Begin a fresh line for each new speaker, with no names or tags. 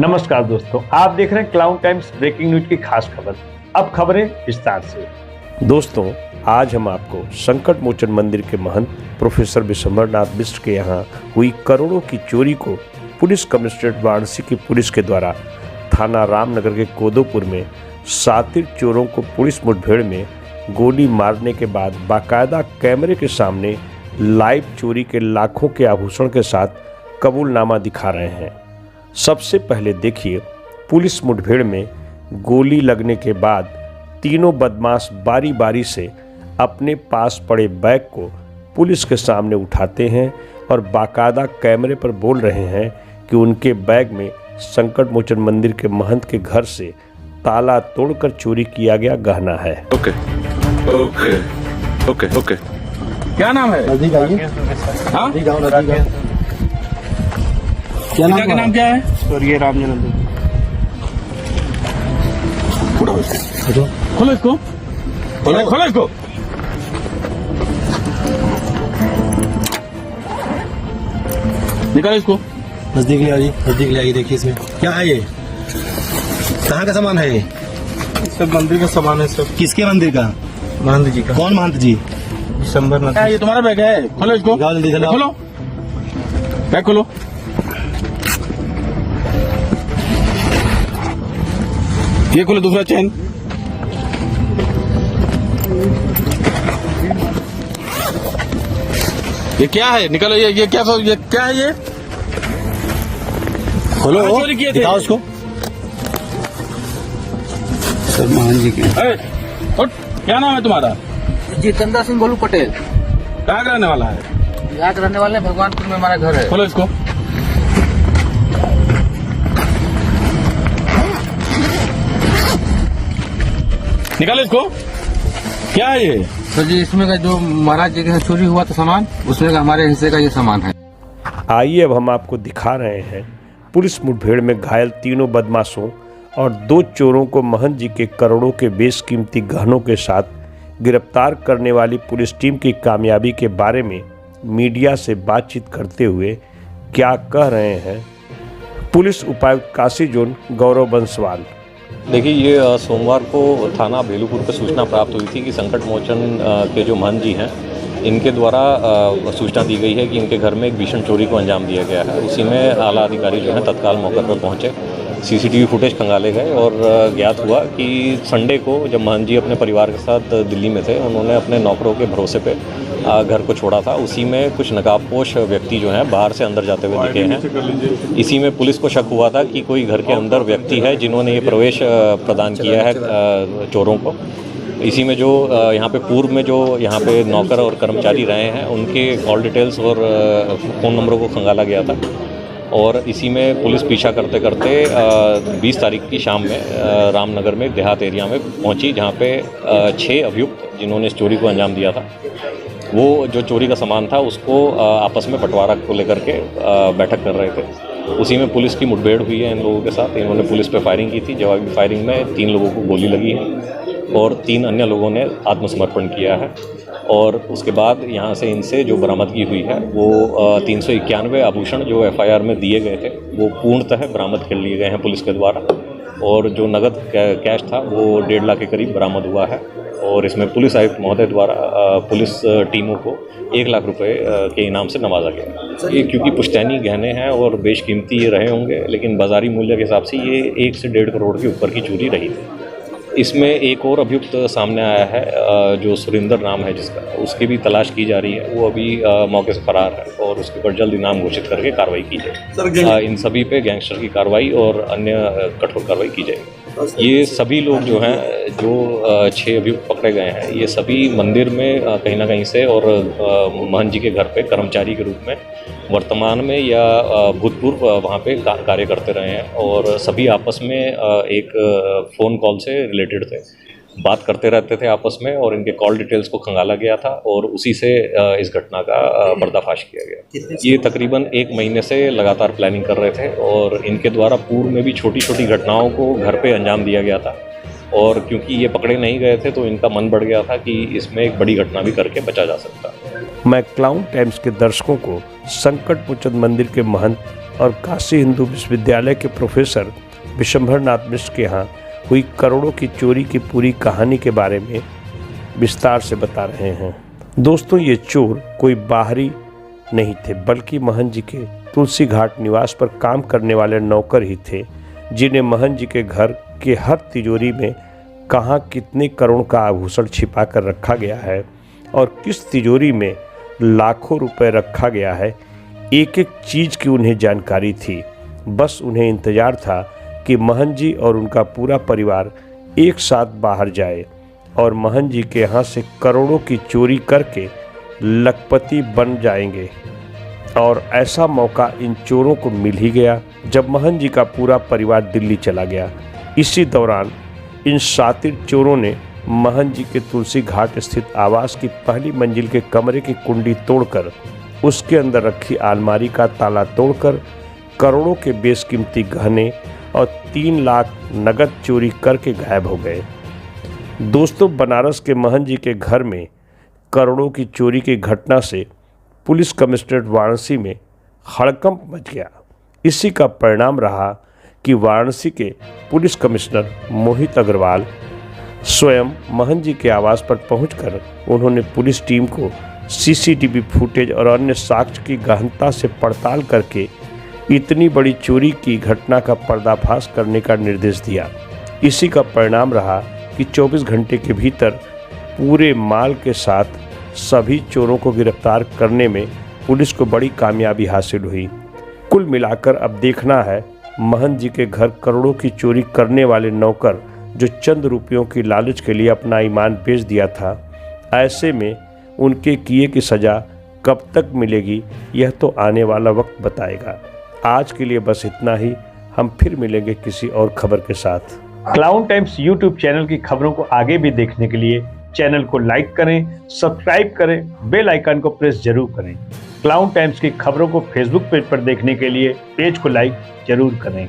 नमस्कार दोस्तों, आप देख रहे हैं क्लाउन टाइम्स ब्रेकिंग न्यूज की खास खबर। अब खबरें विस्तार से। दोस्तों, आज हम आपको संकट मोचन मंदिर के महंत प्रोफेसर विशंबरनाथ मिश्र के यहाँ हुई करोड़ों की चोरी को पुलिस कमिश्नरेट वाराणसी की पुलिस के द्वारा थाना रामनगर के कोदोपुर में शातिर चोरों को पुलिस मुठभेड़ में गोली मारने के बाद बाकायदा कैमरे के सामने लाइव चोरी के लाखों के आभूषण के साथ कबूलनामा दिखा रहे हैं। सबसे पहले देखिए, पुलिस मुठभेड़ में गोली लगने के बाद तीनों बदमाश बारी बारी से अपने पास पड़े बैग को पुलिस के सामने उठाते हैं और बाकायदा कैमरे पर बोल रहे हैं कि उनके बैग में संकट मोचन मंदिर के महंत के घर से ताला तोड़कर चोरी किया गया गहना है।
Okay okay okay okay.
क्या नाम है? हाँ? क्या नाम क्या है?
स्वर्गीय रामजनंद।
खोलो इसको, खोलो इसको। निकालो इसको।
नजदीक ले आइए, नजदीक ले आइए। देखिए इसमें क्या है, ये कहाँ का सामान है? ये
सब मंदिर का सामान है। सब
किसके मंदिर का?
महंत जी का।
कौन महंत जी?
विशंबरनाथ।
ये तुम्हारा बैग है? खोलो इसको,
जल्दी से
खोलो बैग, खोलो। ये खोलो दूसरा चैन। ये क्या है? निकालो। ये क्या है? ये
खोलो,
चोरी किए थे?
दिखाओ उसको। सर महंत जी के।
उठ, क्या नाम है तुम्हारा?
जितेंद्र सिंह गोलू पटेल।
कहाँ का रहने वाला है?
यहाँ के रहने वाले हैं, भगवानपुर में हमारा घर है।
खोलो इसको। निकालो इसको। क्या है ये?
तो जी इसमें का जो महाराज जी के चोरी हुआ था सामान, उसमें का हमारे हिस्से का ये सामान है।
आइए अब हम आपको दिखा रहे हैं पुलिस मुठभेड़ में घायल तीनों बदमाशों और 2 चोरों को महंत जी के करोड़ों के बेशकीमती गहनों के साथ गिरफ्तार करने वाली पुलिस टीम की कामयाबी के बारे में मीडिया से बातचीत करते हुए क्या कह रहे हैं पुलिस उपायुक्त काशी जोन गौरव बंसवाल।
देखिए, ये सोमवार को थाना बेलूपुर पर सूचना प्राप्त हुई थी कि संकट मोचन के जो महंत जी हैं, इनके द्वारा सूचना दी गई है कि इनके घर में एक भीषण चोरी को अंजाम दिया गया है। उसी में आला अधिकारी जो हैं तत्काल मौके पर पहुंचे, सीसीटीवी फुटेज खंगाले गए और ज्ञात हुआ कि संडे को जब महंत जी अपने परिवार के साथ दिल्ली में थे, उन्होंने अपने नौकरों के भरोसे पे घर को छोड़ा था। उसी में कुछ नकाबपोश व्यक्ति जो हैं बाहर से अंदर जाते हुए दिखे हैं। इसी में पुलिस को शक हुआ था कि कोई घर के अंदर व्यक्ति है जिन्होंने ये प्रवेश प्रदान किया है चोरों को। इसी में जो यहाँ पे पूर्व में जो यहाँ पे नौकर और कर्मचारी रहे हैं, उनके कॉल डिटेल्स और फ़ोन नंबरों को खंगाला गया था। और इसी में पुलिस पीछा करते करते 20 तारीख की शाम में रामनगर में देहात एरिया में पहुंची, जहां पे 6 अभियुक्त जिन्होंने इस चोरी को अंजाम दिया था, वो जो चोरी का सामान था उसको आपस में बंटवारा को लेकर के बैठक कर रहे थे। उसी में पुलिस की मुठभेड़ हुई है इन लोगों के साथ। इन्होंने पुलिस पे फायरिंग की थी। जवाबी फायरिंग में 3 लोगों को गोली लगी है और 3 अन्य लोगों ने आत्मसमर्पण किया है। और उसके बाद यहाँ से इनसे जो बरामदगी हुई है वो 391 आभूषण जो एफआईआर में दिए गए थे वो पूर्णतः बरामद कर लिए गए हैं पुलिस के द्वारा। और जो नगद कैश था वो 1.5 लाख के करीब बरामद हुआ है। और इसमें पुलिस आयुक्त महोदय द्वारा पुलिस टीमों को 1 लाख रुपए के इनाम से नवाजा गया। ये क्योंकि पुश्तैनी गहने हैं और बेशकीमती ये रहे होंगे, लेकिन बाज़ारी मूल्य के हिसाब से ये 1 से 1.5 करोड़ के ऊपर की चोरी रही थी। इसमें एक और अभियुक्त सामने आया है जो सुरेंद्र नाम है जिसका, उसकी भी तलाश की जा रही है। वो अभी मौके से फरार है और उसके ऊपर जल्द इनाम घोषित करके कार्रवाई की जाएगी। इन सभी पे गैंगस्टर की कार्रवाई और अन्य कठोर कार्रवाई की जाएगी। ये सभी लोग जो हैं, जो 6 अभियुक्त पकड़े गए हैं, ये सभी मंदिर में कहीं ना कहीं से और महंत जी के घर पे कर्मचारी के रूप में वर्तमान में या भूतपूर्व वहाँ पे कार्य करते रहे हैं। और सभी आपस में एक फ़ोन कॉल से रिलेटेड थे, बात करते रहते थे आपस में। और इनके कॉल डिटेल्स को खंगाला गया था और उसी से इस घटना का पर्दाफाश किया गया। ये तकरीबन 1 महीने से लगातार प्लानिंग कर रहे थे और इनके द्वारा पूर्व में भी छोटी छोटी घटनाओं को घर पे अंजाम दिया गया था। और क्योंकि ये पकड़े नहीं गए थे तो इनका मन बढ़ गया था कि इसमें एक बड़ी घटना भी करके बचा जा सकता है।
मैं क्लाउन टाइम्स के दर्शकों को संकट मोचन मंदिर के महंत और काशी हिंदू विश्वविद्यालय के प्रोफेसर विशंभर नाथ मिश्र के यहाँ हुई करोड़ों की चोरी की पूरी कहानी के बारे में विस्तार से बता रहे हैं। दोस्तों, ये चोर कोई बाहरी नहीं थे, बल्कि महंत जी के तुलसी घाट निवास पर काम करने वाले नौकर ही थे, जिन्हें महंत जी के घर के हर तिजोरी में कहाँ कितने करोड़ का आभूषण छिपा कर रखा गया है और किस तिजोरी में लाखों रुपए रखा गया है, एक एक चीज़ की उन्हें जानकारी थी। बस उन्हें इंतज़ार था कि महंत जी और उनका पूरा परिवार एक साथ बाहर जाए और महंत जी के यहाँ से करोड़ों की चोरी करके लखपति बन जाएंगे। और ऐसा मौका इन चोरों को मिल ही गया जब महंत जी का पूरा परिवार दिल्ली चला गया। इसी दौरान इन शातिर चोरों ने महंत जी के तुलसी घाट स्थित आवास की पहली मंजिल के कमरे की कुंडी तोड़कर उसके अंदर रखी अलमारी का ताला तोड़कर करोड़ों के बेशकीमती गहने और 3 लाख नगद चोरी करके गायब हो गए। दोस्तों, बनारस के महंत जी के घर में करोड़ों की चोरी की घटना से पुलिस कमिश्नरेट वाराणसी में हड़कंप मच गया। इसी का परिणाम रहा कि वाराणसी के पुलिस कमिश्नर मोहित अग्रवाल स्वयं महंत जी के आवास पर पहुंचकर उन्होंने पुलिस टीम को सीसीटीवी फुटेज और अन्य साक्ष्य की गहनता से पड़ताल करके इतनी बड़ी चोरी की घटना का पर्दाफाश करने का निर्देश दिया। इसी का परिणाम रहा कि 24 घंटे के भीतर पूरे माल के साथ सभी चोरों को गिरफ्तार करने में पुलिस को बड़ी कामयाबी हासिल हुई। कुल मिलाकर अब देखना है महंत जी के घर करोड़ों की चोरी करने वाले नौकर जो चंद रुपयों की लालच के लिए अपना ईमान बेच दिया था, ऐसे में उनके किए की सज़ा कब तक मिलेगी यह तो आने वाला वक्त बताएगा। आज के लिए बस इतना ही। हम फिर मिलेंगे किसी और खबर के साथ।
क्लाउन टाइम्स यूट्यूब चैनल की खबरों को आगे भी देखने के लिए चैनल को लाइक करें, सब्सक्राइब करें, बेल आइकन को प्रेस जरूर करें। क्लाउन टाइम्स की खबरों को फेसबुक पेज पर देखने के लिए पेज को लाइक जरूर करें।